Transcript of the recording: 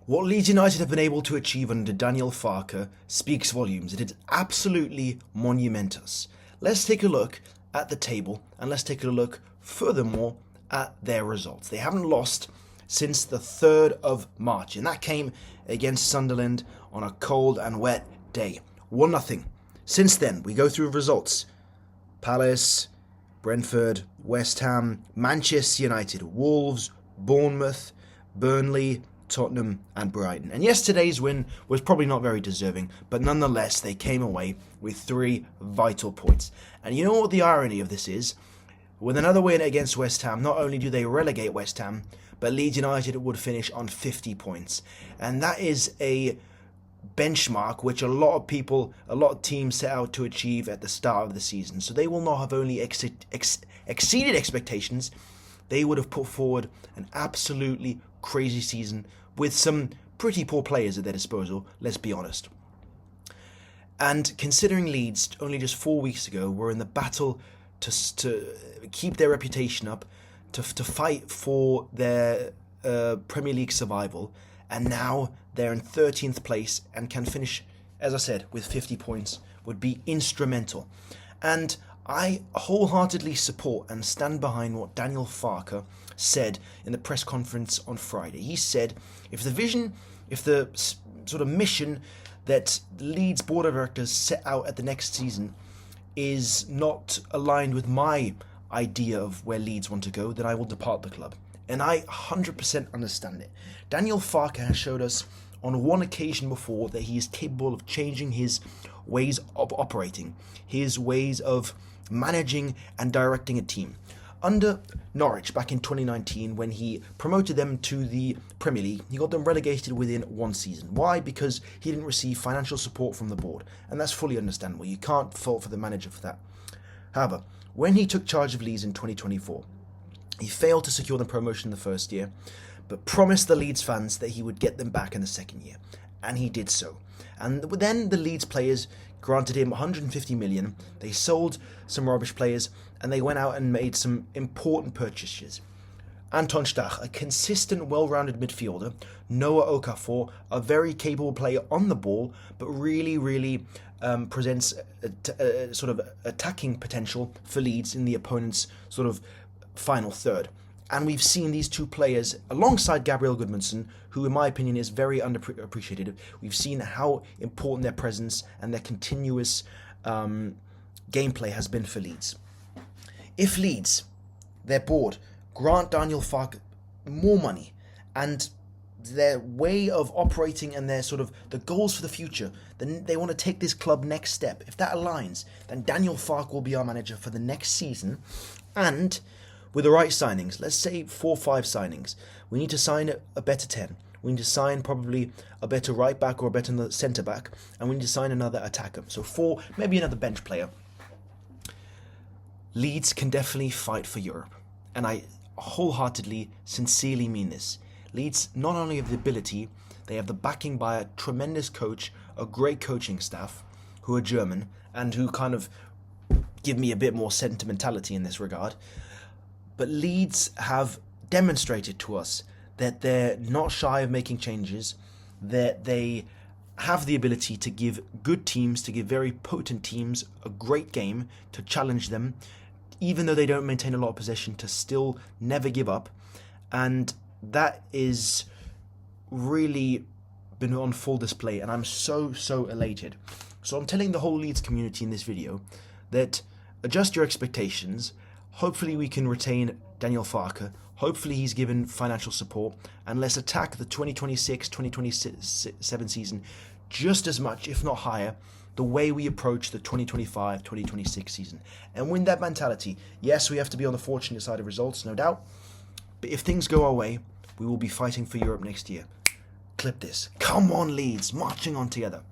What Leeds United have been able to achieve under Daniel Farke speaks volumes. It is absolutely monumentous. Let's take a look at the table and let's take a look furthermore at their results. They haven't lost since the 3rd of March, and that came against Sunderland on a cold and wet day. 1-0. Since then, we go through results. Palace, Brentford, West Ham, Manchester United, Wolves, Bournemouth, Burnley, Tottenham and Brighton. And yesterday's win was probably not very deserving, but nonetheless they came away with 3 vital points. And you know what the irony of this is? With another win against West Ham, not only do they relegate West Ham, but Leeds United would finish on 50 points. And that is a benchmark which a lot of teams set out to achieve at the start of the season. So they will not have only exceeded expectations, they would have put forward an absolutely crazy season with some pretty poor players at their disposal, let's be honest. And considering Leeds only just 4 weeks ago were in the battle to keep their reputation up, to fight for their Premier League survival, and now they're in 13th place and can finish, as I said, with 50 points, would be instrumental. And I wholeheartedly support and stand behind what Daniel Farke said in the press conference on Friday. He said, if the sort of mission that Leeds board of directors set out at the next season is not aligned with my idea of where Leeds want to go, then I will depart the club. And I 100% understand it. Daniel Farke has showed us on one occasion before that he is capable of changing his ways of operating, his ways of managing and directing a team. Under Norwich back in 2019, when he promoted them to the Premier League, he got them relegated within 1 season. Why? Because he didn't receive financial support from the board, and that's fully understandable. You can't fault for the manager for that. However, when he took charge of Leeds in 2024, he failed to secure the promotion in the first year, but promised the Leeds fans that he would get them back in the second year, and he did so. And then the Leeds players granted him 150 million, they sold some rubbish players, and they went out and made some important purchases. Anton Stach, a consistent, well-rounded midfielder. Noah Okafor, a very capable player on the ball, but really presents a sort of attacking potential for Leeds in the opponent's sort of final third. And we've seen these two players alongside Gabriel Goodmanson, who in my opinion is very underappreciated. We've seen how important their presence and their continuous gameplay has been for Leeds. If Leeds, their board, grant Daniel Farke more money and their way of operating and their sort of the goals for the future, then they want to take this club next step. If that aligns, then Daniel Farke will be our manager for the next season. And with the right signings, let's say 4 or 5 signings, we need to sign a better 10. We need to sign probably a better right back or a better centre back, and we need to sign another attacker. So 4, maybe another bench player. Leeds can definitely fight for Europe, and I wholeheartedly, sincerely mean this. Leeds not only have the ability, they have the backing by a tremendous coach, a great coaching staff, who are German, and who kind of give me a bit more sentimentality in this regard. But Leeds have demonstrated to us that they're not shy of making changes, that they have the ability to give good teams, to give very potent teams a great game, to challenge them, even though they don't maintain a lot of possession, to still never give up. And that is really been on full display, and I'm so elated. So I'm telling the whole Leeds community in this video that adjust your expectations. Hopefully we can retain Daniel Farke. Hopefully he's given financial support, and let's attack the 2026-2027 season just as much, if not higher, the way we approach the 2025-2026 season. And win that mentality. Yes, we have to be on the fortunate side of results, no doubt, but if things go our way, we will be fighting for Europe next year. Clip this. Come on, Leeds, marching on together.